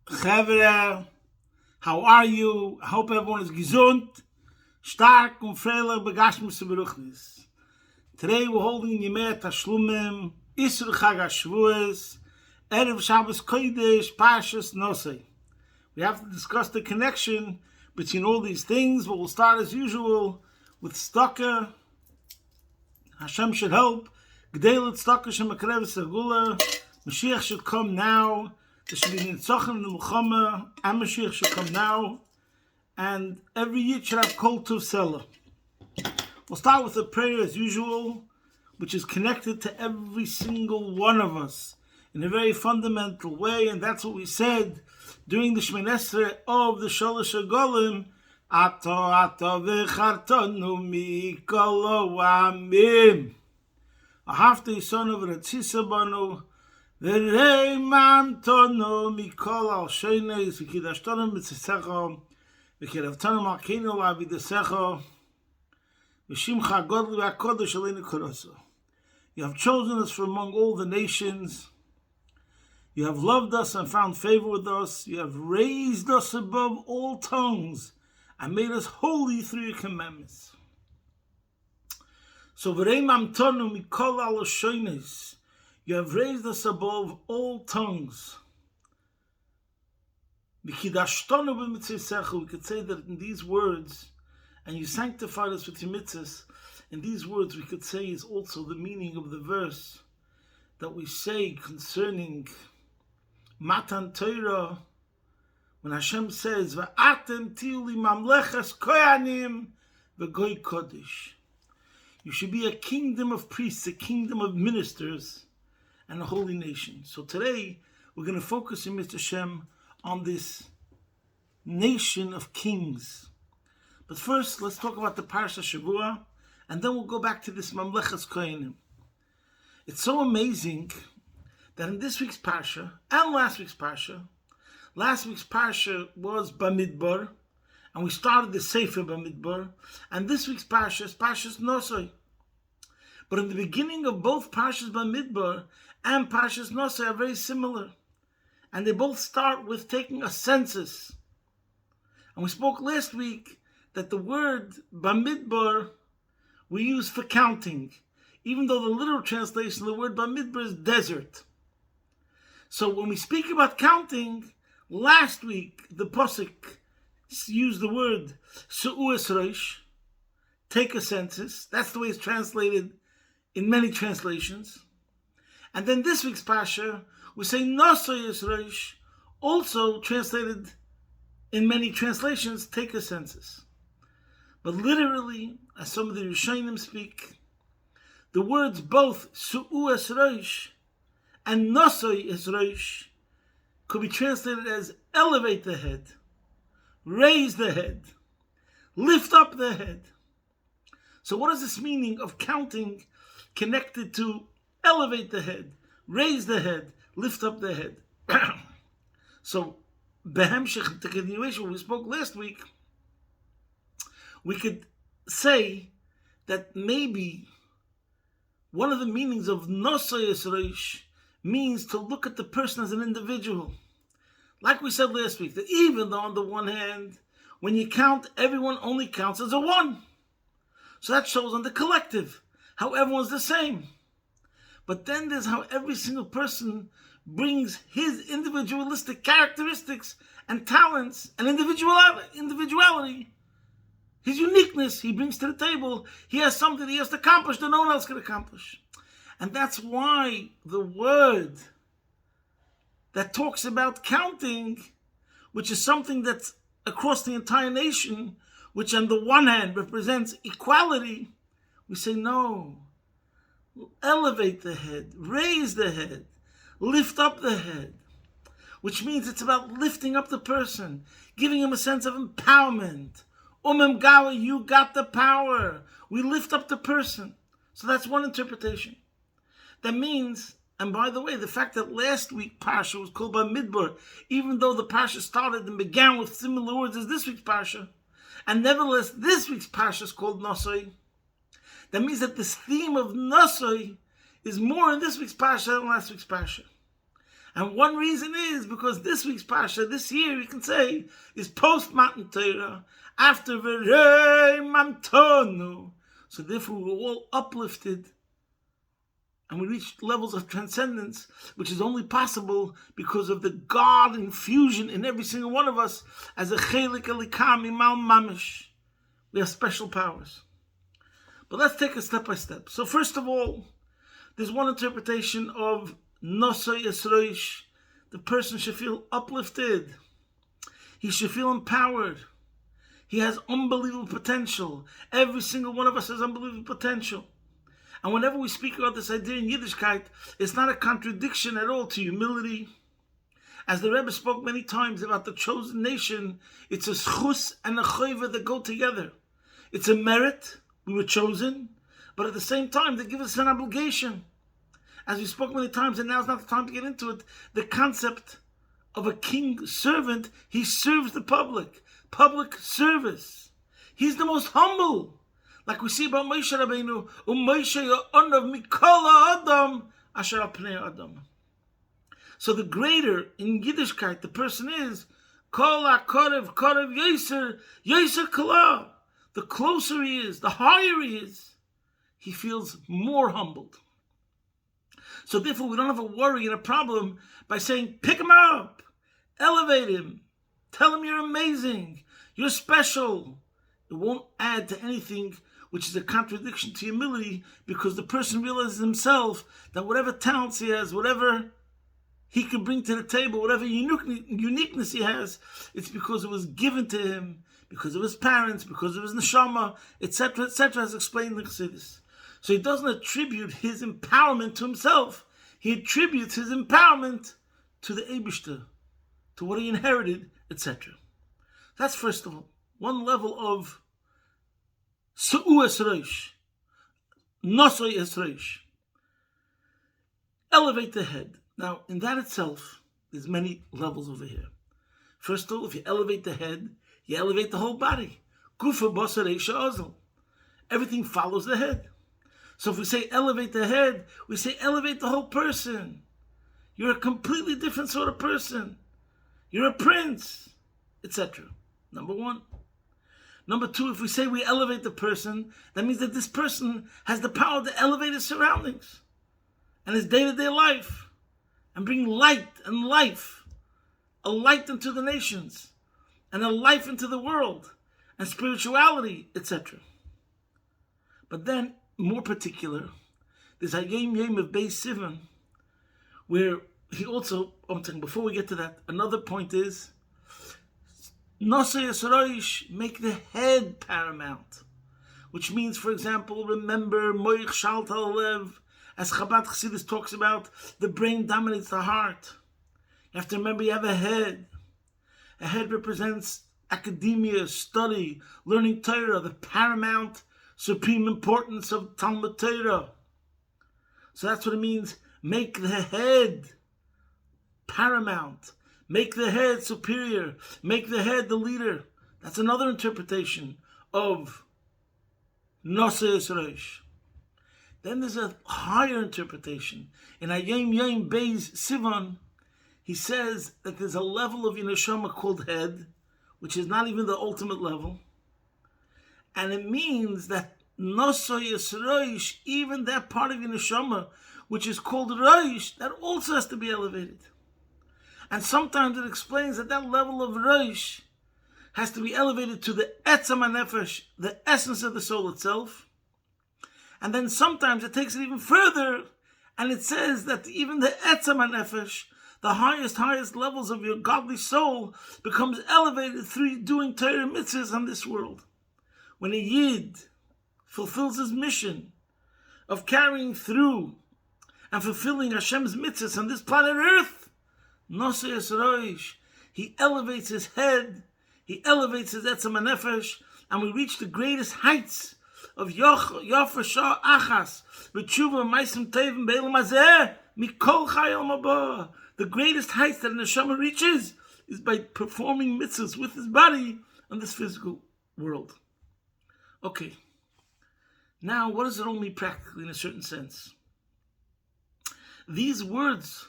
Chavre, how are you? I hope everyone is gesund, stark und freilich begashmis beruchnis. Today we're holding Yemei Tashlumim, Isur Chag HaShavuos, Erev Shabbos Kodesh, Parshas Naso. We have to discuss the connection between all these things, but we'll start as usual with Tzedakah. Hashem should help. G'deilet Tzedakah Shemakarev Segula. Mashiach should come now. There should be Nitzachim in the Milchama, and Mashiach should come now. And every year should have Kol Tov Selah. We'll start with a prayer as usual, which is connected to every single one of us in a very fundamental way, and that's what we said during the Shemoneh Esrei of the Shalosh HaGolim. Ato ato v'chartonu mikol ha'amim. Ahavta yisonu v'ratzisa banu v'reimamtonu mikol ha'shonos v'kidashtonu mitzisecho v'kiravtonu malkeinu la'avidasecho v'shimcha godli v'akodesh aleinu koroso. You have chosen us from among all the nations. You have loved us and found favor with us. You have raised us above all tongues and made us holy through your commandments. So, v'reimamtonu mikol ha'shonos, you have raised us above all tongues. V'kidashtonu b'mitzisecho, we could say that in these words, and you sanctified us with your mitzvahs, in these words we could say is also the meaning of the verse that we say concerning Matan Torah, when Hashem says, "Va'atem tiyu li mamlechas kohanim v'goy kodesh." You should be a kingdom of priests, a kingdom of ministers, and a holy nation. So today we're going to focus in Mr. Hashem on this nation of kings. But first, let's talk about the Parsha Shavua, and then we'll go back to this mamlechas kohanim. It's so amazing that in this week's Parsha and last week's Parsha was Bamidbar, and we started the Sefer Bamidbar, and this week's Parsha is Parshas Naso. But in the beginning of both Parshas Bamidbar and Parshas Naso are very similar, and they both start with taking a census. And we spoke last week that the word Bamidbar we use for counting, even though the literal translation of the word Bamidbar is desert. So when we speak about counting, last week the Pasuk used the word Su'us Rosh, take a census. That's the way it's translated in many translations. And then this week's Pasha, we say Naso Rosh, also translated in many translations, take a census. But literally, as some of the Rishonim speak, the words both Su'us Rosh and Naso Rosh could be translated as elevate the head, raise the head, lift up the head. So what is this meaning of counting connected to elevate the head, raise the head, lift up the head? So, behemshich, the continuation we spoke last week, we could say that maybe one of the meanings of Naso Rosh means to look at the person as an individual. Like we said last week, that even though on the one hand, when you count, everyone only counts as a one. So that shows on the collective, how everyone's the same. But then there's how every single person brings his individualistic characteristics and talents and individuality, his uniqueness he brings to the table. He has something he has to accomplish that no one else can accomplish. And that's why the word that talks about counting, which is something that's across the entire nation, which on the one hand represents equality, we say no. Elevate the head, raise the head, lift up the head, which means it's about lifting up the person, giving him a sense of empowerment. Gawa, you got the power. We lift up the person. So that's one interpretation. That means, and by the way, the fact that last week Parsha was called Bamidbar, even though the Parsha started and began with similar words as this week's Parsha, and nevertheless this week's Parsha is called Naso, that means that this theme of Naso is more in this week's Parsha than last week's Parsha. And one reason is because this week's Parsha, this year, you can say, is post-Matan Torah, after V'rei Mamtonu. So therefore, we're all uplifted, and we reached levels of transcendence, which is only possible because of the God infusion in every single one of us as a chelik elikam imal mamish. We have special powers. But let's take it step by step. So first of all, there's one interpretation of Naso Yisroish. The person should feel uplifted. He should feel empowered. He has unbelievable potential. Every single one of us has unbelievable potential. And whenever we speak about this idea in Yiddishkeit, it's not a contradiction at all to humility. As the Rebbe spoke many times about the chosen nation, it's a schus and a choiva that go together. It's a merit, we were chosen, but at the same time, they give us an obligation. As we spoke many times, and now's not the time to get into it, the concept of a king servant, he serves the public service. He's the most humble. Like we see about Moshe Rabbeinu, Moshe ya'onav mikol adam asher al pnei adam. So the greater in Yiddishkeit the person is, kol ha'korev yoser kala. The closer he is, the higher he is, he feels more humbled. So therefore, we don't have a worry and a problem by saying, pick him up, elevate him, tell him you're amazing, you're special. It won't add to anything which is a contradiction to humility, because the person realizes himself that whatever talents he has, whatever he can bring to the table, whatever uniqueness he has, it's because it was given to him, because of his parents, because of his neshama, etc., as explained in the Chassidus. So he doesn't attribute his empowerment to himself. He attributes his empowerment to the Eibishter, to what he inherited, etc. That's first of all one level of Su'u Esreish, Naso Esreish. Elevate the head. Now, in that itself, there's many levels over here. First of all, if you elevate the head, you elevate the whole body. Gufa basar eisha ozel. Everything follows the head. So if we say elevate the head, we say elevate the whole person. You're a completely different sort of person. You're a prince, etc. Number one. Number two, if we say we elevate the person, that means that this person has the power to elevate his surroundings and his day-to-day life and bring light and life, a light into the nations and a life into the world and spirituality, etc. But then, more particular, there's a Yom of Beis Sivan, where he also, before we get to that, another point is, Naso Yisroish, make the head paramount, which means, for example, remember Moich Shalta Lev, as Chabad Chassidus talks about, the brain dominates the heart. You have to remember you have a head. A head represents academia, study, learning Torah, the paramount, supreme importance of Talmud Torah. So that's what it means, make the head paramount. Make the head superior. Make the head the leader. That's another interpretation of Naso Yisroish. Then there's a higher interpretation. In Hayom Yom Beis Sivan, he says that there's a level of Neshama called head, which is not even the ultimate level. And it means that Naso Yisroish, even that part of Neshama, which is called Roish, that also has to be elevated. And sometimes it explains that that level of Roish has to be elevated to the Etzam HaNefesh, the essence of the soul itself. And then sometimes it takes it even further, and it says that even the Etzam HaNefesh, the highest levels of your godly soul, becomes elevated through doing Torah mitzvahs on this world. When a Yid fulfills his mission of carrying through and fulfilling Hashem's mitzvahs on this planet Earth, Naso Yisroish, he elevates his head, he elevates his Etzam HaNefesh, and we reach the greatest heights of Yofa Shah Achas, B'tshuva Maisim Tevim Be'elam Hazeh, Mikol Chayil Mabah. The greatest heights that a neshama reaches is by performing mitzvahs with his body on this physical world. Okay, now what does it all mean practically in a certain sense? These words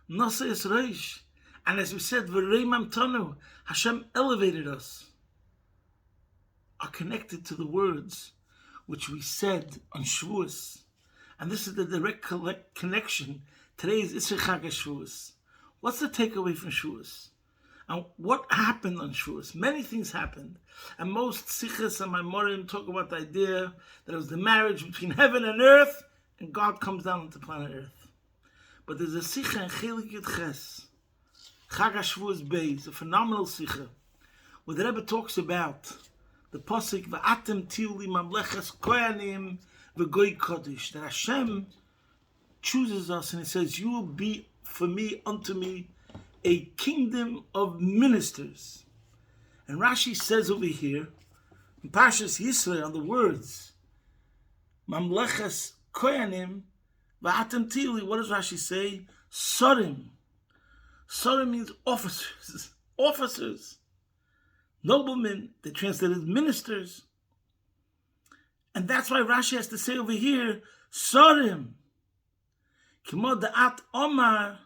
Naso is Reish. And as we said, V'rei Mamtanu, Hashem elevated us, are connected to the words which we said on Shavuos. And this is the direct connection. Today is Isser Chag Shavuos. What's the takeaway from Shavuos? And what happened on Shavuos? Many things happened. And most Sichos and Maimorim talk about the idea that it was the marriage between heaven and earth, and God comes down onto planet Earth. But there's a Sicha in Chelik Yud Ches, Chag HaShavuos Beis, a phenomenal Sicha, where the Rebbe talks about the Pasuk, V'atem tiyu li mamleches koyanim v'goy kodesh, that Hashem chooses us and He says, you will be for me, unto me, a kingdom of ministers. And Rashi says over here, in Parshas Yisrael, on the words, Mamleches Koyanim, V'atem tiyu li, what does Rashi say? Sorim. Sorim means officers. Officers. Noblemen, they translated ministers. And that's why Rashi has to say over here, Sorim. Kimo da'at Omar,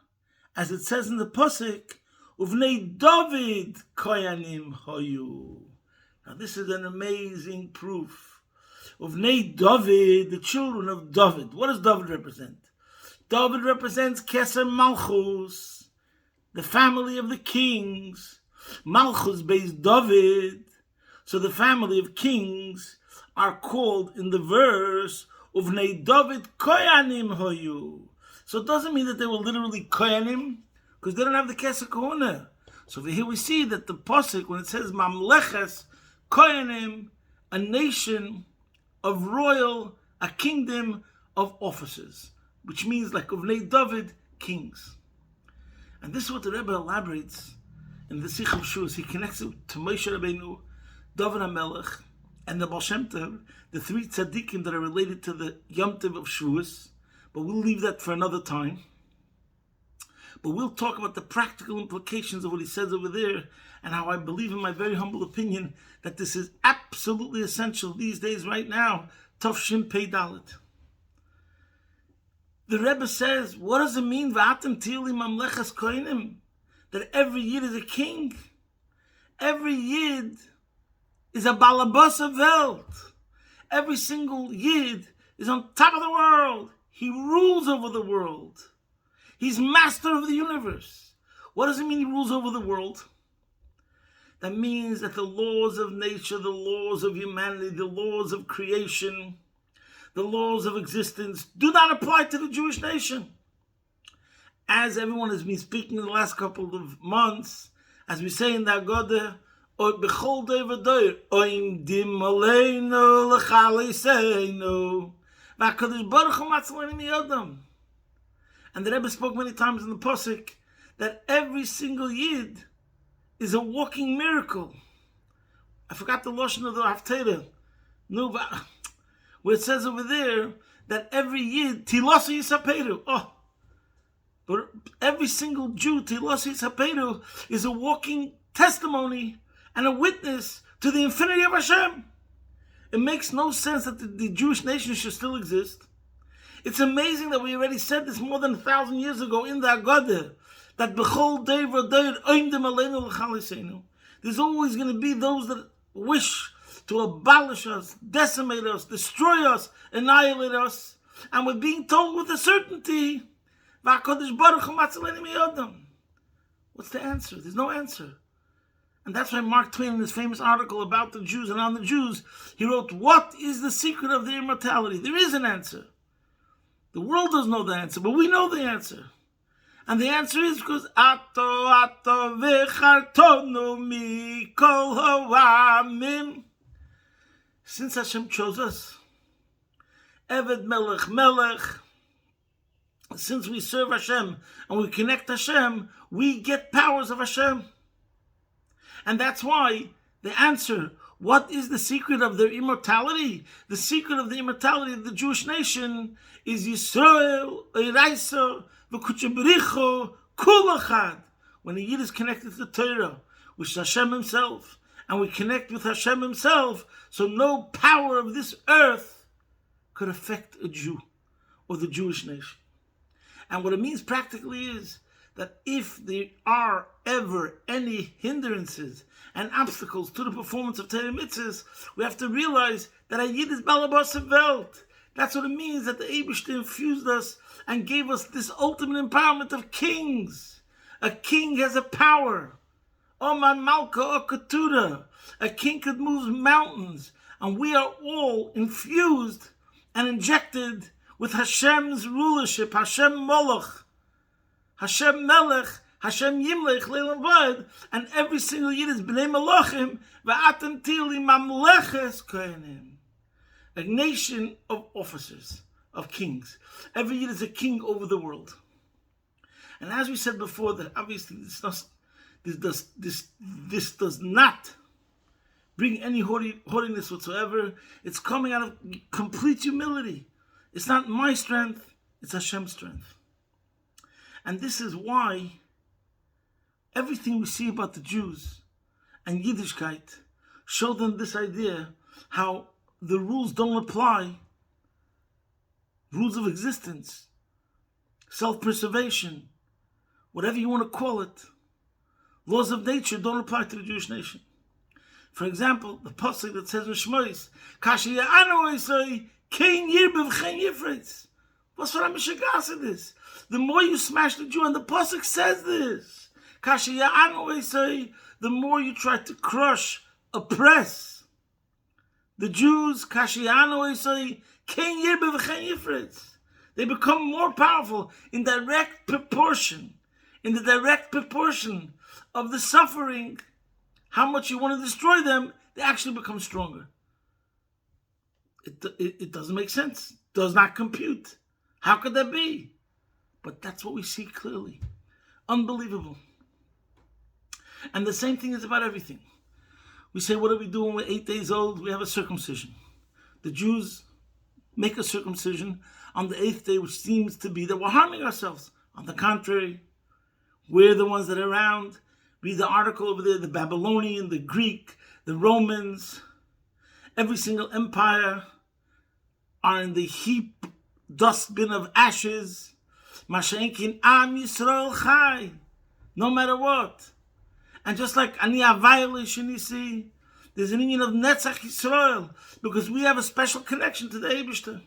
as it says in the Pasuk, Uvnei David Koyanim Hoyu. Now this is an amazing proof. Uvnei David, the children of David. What does David represent? David represents Keser Malchus, the family of the kings. Malchus based David. So the family of kings are called in the verse, Uvnei David Koyanim Hoyu. So it doesn't mean that they were literally Koyanim, because they don't have the Keser Kohuna. So over here we see that the Pasuk, when it says Mamleches Koyanim, a nation of royal, a kingdom of officers, which means like Uvnei David, kings. And this is what the Rebbe elaborates in the Sikh of Shavuos. He connects it to Moshe Rabbeinu, David HaMelech, and the Baal Shem Tov, the three tzaddikim that are related to the Yom Tov of Shavuos. But we'll leave that for another time. But we'll talk about the practical implications of what he says over there, and how I believe, in my very humble opinion, that this is absolutely essential these days, right now. Tov Shin Pei Dalet. The Rebbe says, what does it mean, V'atem tiyu li mamleches koyanim? That every Yid is a king. Every Yid is a balabasa Welt. Every single Yid is on top of the world. He rules over the world. He's master of the universe. What does it mean he rules over the world? That means that the laws of nature, the laws of humanity, the laws of creation, the laws of existence do not apply to the Jewish nation. As everyone has been speaking in the last couple of months, as we say in the Haggadah, B'chol dover doir, Oim dim aleinu l'chaliseinu, v'HaKadosh Baruch Hu matzalenu miyodam. And the Rebbe spoke many times in the Pasuk that every single Yid is a walking miracle. I forgot the Lashon of the Haftarah, where it says over there that every Yid, Tilasa Yisaperu. But every single Jew, Tilasa Yisaperu, is a walking testimony and a witness to the infinity of Hashem. It makes no sense that the Jewish nation should still exist. It's amazing that we already said this more than 1,000 years ago in the Haggadah, that B'chol Dever Deir Oimdim Aleinu L'chaliseinu. There's always going to be those that wish to abolish us, decimate us, destroy us, annihilate us. And we're being told with a certainty, V'HaKadosh Baruch Hu matzalenu miyodam. What's the answer? There's no answer. And that's why Mark Twain, in his famous article about the Jews and on the Jews, he wrote, what is the secret of their immortality? There is an answer. The world doesn't know the answer, but we know the answer. And the answer is because Ato v'chartonu mikol ha'amim. Since Hashem chose us, Eved Melech Melech, since we serve Hashem and we connect Hashem, we get powers of Hashem. And that's why the answer, what is the secret of their immortality? The secret of the immortality of the Jewish nation is Yisrael, Eiraisa, V'kuchebericho, Kulachad. When a Yid is connected to the Torah, which is Hashem Himself, and we connect with Hashem Himself, so no power of this earth could affect a Jew or the Jewish nation. And what it means practically is that if there are ever any hindrances and obstacles to the performance of Torah mitzvahs, we have to realize that a Yid is balabas Welt. That's what it means, that the Eibishter infused us and gave us this ultimate empowerment of kings. A king has a power. Oman Malka or Ketura. A king could move mountains. And we are all infused and injected with Hashem's rulership, Hashem Molech, Hashem Melech, Hashem Yimlech, Leilam Vayed, and every single Yid is B'nai Malachim, V'atem Tili Mamleches Kohenim. A nation of officers, of kings. Every Yid is a king over the world. And as we said before, that obviously this does not bring any haughtiness whatsoever. It's coming out of complete humility. It's not my strength, it's Hashem's strength. And this is why everything we see about the Jews and Yiddishkeit show them this idea how the rules don't apply. Rules of existence, self-preservation, whatever you want to call it, laws of nature don't apply to the Jewish nation. For example, the pasuk that says in Shmois, "Kashi ya'anu esay kein yirbe v'chein yifritz." What's what I'm mishagas this? The more you smash the Jew, and the pasuk says this, "Kashi ya'anu esay," the more you try to crush, oppress the Jews. "Kashi ya'anu esay kein yirbe v'chein yifritz." They become more powerful in direct proportion, of the suffering. How much you want to destroy them, they actually become stronger. It doesn't make sense. Does not compute. How could that be? But that's what we see clearly. Unbelievable. And the same thing is about everything. We say, what do we do when we're 8 days old? We have a circumcision. The Jews make a circumcision on the 8th day, which seems to be that we're harming ourselves. On the contrary, we're the ones that are around. Read the article over there, the Babylonian, the Greek, the Romans, every single empire are in the heap, dustbin of ashes. Masha'enkin Am Yisrael Chai, no matter what. And just like Ani violation, you see, there's an union of Netzach Yisrael, because we have a special connection to the Eibishter.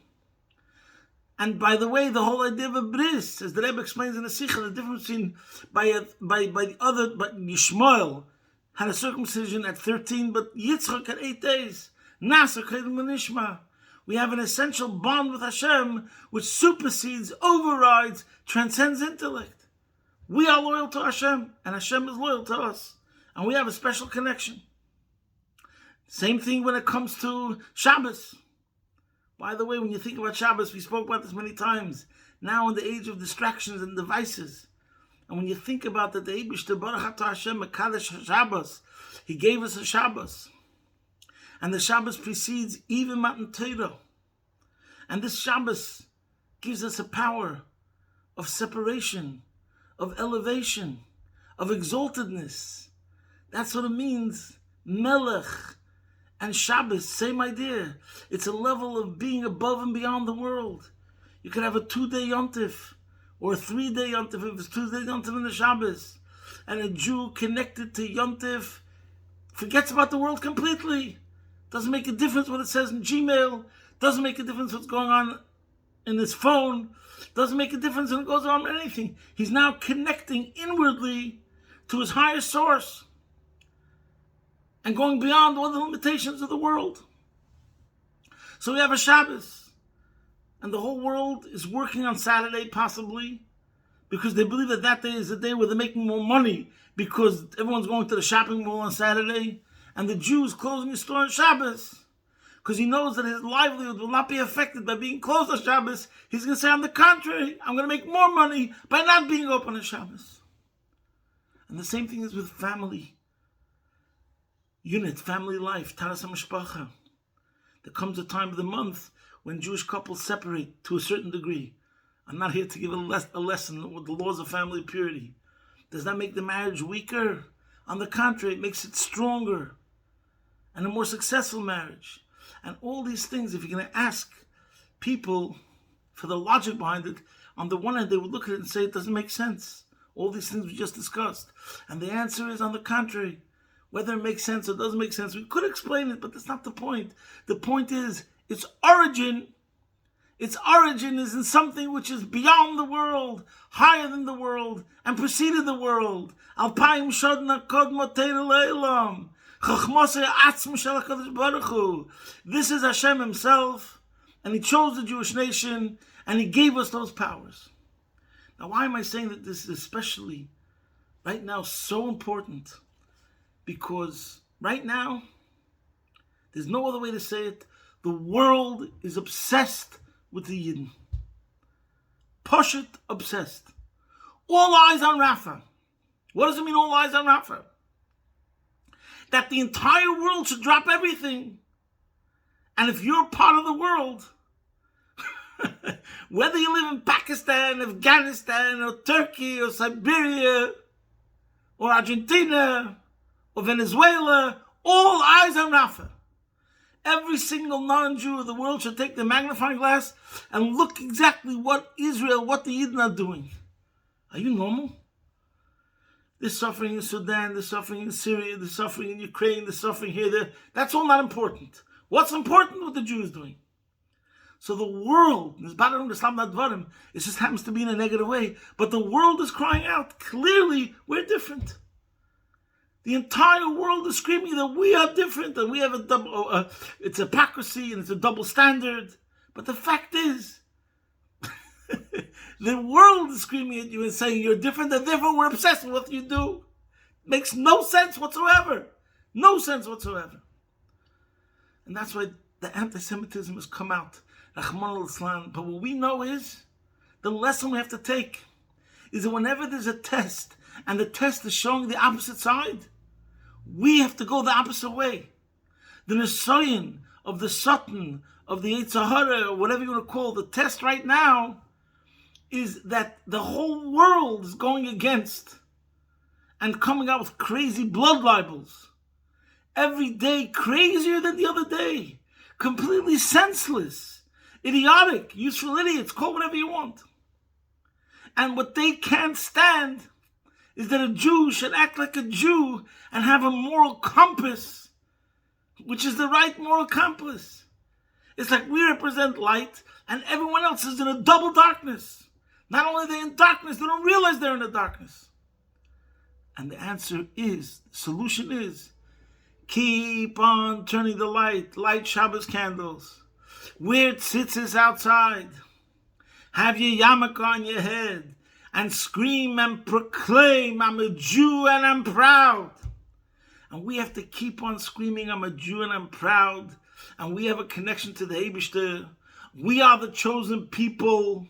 And by the way, the whole idea of a bris, as the Rebbe explains in the Sikha, the difference between but Yishmael had a circumcision at 13, but Yitzchak at 8 days. Naso Manishma. We have an essential bond with Hashem which supersedes, overrides, transcends intellect. We are loyal to Hashem, and Hashem is loyal to us. And we have a special connection. Same thing when it comes to Shabbos. By the way, when you think about Shabbos, we spoke about this many times. Now in the age of distractions and devices. And when you think about that, the Eibishter Baruch Atah Hashem Mekadesh Shabbos, He gave us a Shabbos. And the Shabbos precedes even Matan Torah. And this Shabbos gives us a power of separation, of elevation, of exaltedness. That's what it means. Melech and Shabbos, same idea. It's a level of being above and beyond the world. You could have a 2-day yontif or a 3-day yontif if it's 2-day yontif in the Shabbos. And a Jew connected to yontif forgets about the world completely. Doesn't make a difference what it says in Gmail. Doesn't make a difference what's going on in his phone. Doesn't make a difference when it goes on with anything. He's now connecting inwardly to his higher source and going beyond all the limitations of the world. So we have a Shabbos, and the whole world is working on Saturday possibly because they believe that that day is the day where they're making more money because everyone's going to the shopping mall on Saturday, and the Jew is closing his store on Shabbos because he knows that his livelihood will not be affected by being closed on Shabbos. He's going to say, on the contrary, I'm going to make more money by not being open on Shabbos. And the same thing is with family unit, family life, Taras HaMishpacha. There comes a time of the month when Jewish couples separate to a certain degree. I'm not here to give a lesson with the laws of family purity. Does that make the marriage weaker? On the contrary, it makes it stronger and a more successful marriage. And all these things, if you're going to ask people for the logic behind it, on the one hand, they would look at it and say, it doesn't make sense. All these things we just discussed. And the answer is, on the contrary, whether it makes sense or doesn't make sense, we could explain it, but that's not the point. The point is, its origin is in something which is beyond the world, higher than the world, and preceded the world. Alpayim shodna kodmot teira le'olam. Chachmosei atzm shel HaKadosh Baruch Hu. This is Hashem himself, and he chose the Jewish nation, and he gave us those powers. Now, why am I saying that this is especially right now so important? Because right now, there's no other way to say it, the world is obsessed with the Yidden. Poshet obsessed. All eyes on Rafa. What does it mean, all eyes on Rafa? That the entire world should drop everything. And if you're part of the world, whether you live in Pakistan, Afghanistan, or Turkey, or Siberia, or Argentina, or Venezuela, all eyes on Rafa. Every single non-Jew of the world should take the magnifying glass and look exactly what Israel, what the Yidden are doing. Are you normal? They're suffering in Sudan, they're suffering in Syria, they're suffering in Ukraine, they're suffering here, there. That's all not important. What's important what the Jew is doing? So the world, it just happens to be in a negative way, but the world is crying out, clearly, we're different. The entire world is screaming that we are different and we have a double, it's hypocrisy and it's a double standard. But the fact is, the world is screaming at you and saying you're different and therefore we're obsessed with what you do. Makes no sense whatsoever. No sense whatsoever. And that's why the anti-Semitism has come out. Rahman al-Islam. But what we know is, the lesson we have to take is that whenever there's a test and the test is showing the opposite side, we have to go the opposite way. The Nasoyan of the Satan, of the Yetzer Hara, or whatever you want to call the test right now, is that the whole world is going against and coming out with crazy blood libels. Every day crazier than the other day. Completely senseless. Idiotic. Useful idiots. Call whatever you want. And what they can't stand is that a Jew should act like a Jew and have a moral compass, which is the right moral compass. It's like we represent light and everyone else is in a double darkness. Not only are they in darkness, they don't realize they're in the darkness. And the answer is, the solution is, keep on turning the light Shabbos candles. Wear tzitzis outside. Have your yarmulke on your head. And scream and proclaim, I'm a Jew and I'm proud. And we have to keep on screaming, I'm a Jew and I'm proud. And we have a connection to the Eibishter. We are the chosen people.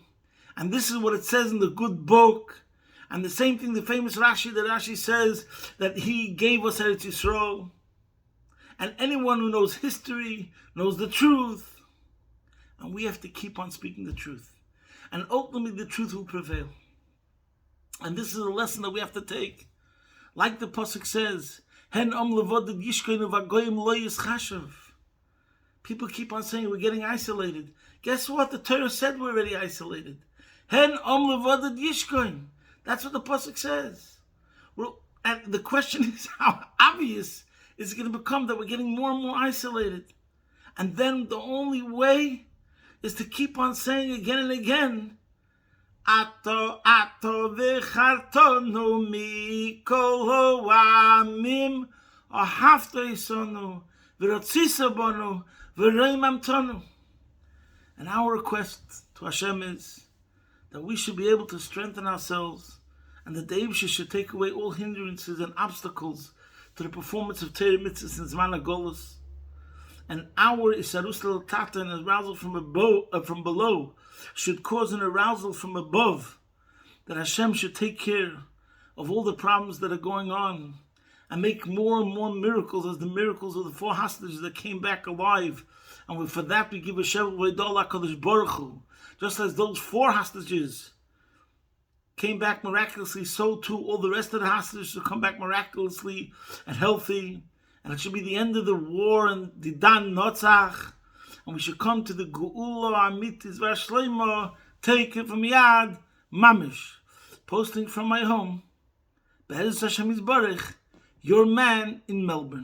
And this is what it says in the good book. And the same thing, the famous Rashi, that Rashi says that he gave us Eretz Yisrael. And anyone who knows history knows the truth. And we have to keep on speaking the truth. And ultimately the truth will prevail. And this is a lesson that we have to take. Like the Pasuk says, Hen om levoded yishkoinu vagoyim lo yischashav. People keep on saying we're getting isolated. Guess what? The Torah said we're already isolated. Hen om levoded yishkoin. That's what the Pasuk says. And the question is, how obvious is it going to become that we're getting more and more isolated? And then the only way is to keep on saying again and again, Ato v'chartonu mikol ha'amim ahavta isonu v'rotzisa bonu v'reim amtonu. And our request to Hashem is that we should be able to strengthen ourselves and that the Eibusha should take away all hindrances and obstacles to the performance of Torah mitzvahs in Zman HaGolus. And our Isarus L'Tata, an arousal from below, should cause an arousal from above, that Hashem should take care of all the problems that are going on and make more and more miracles as the miracles of the 4 hostages that came back alive. And for that we give a Shevet V'Idol HaKadosh Baruch Hu. Just as those 4 hostages came back miraculously, so too all the rest of the hostages should come back miraculously and healthy. And it should be the end of the war and the Dan Notzach. And we should come to the Geula Amitis V'Ashleima, take it from Yad Mamish. posting from my home. Be'ezus Hashem Yisbarach, your man in Melbourne.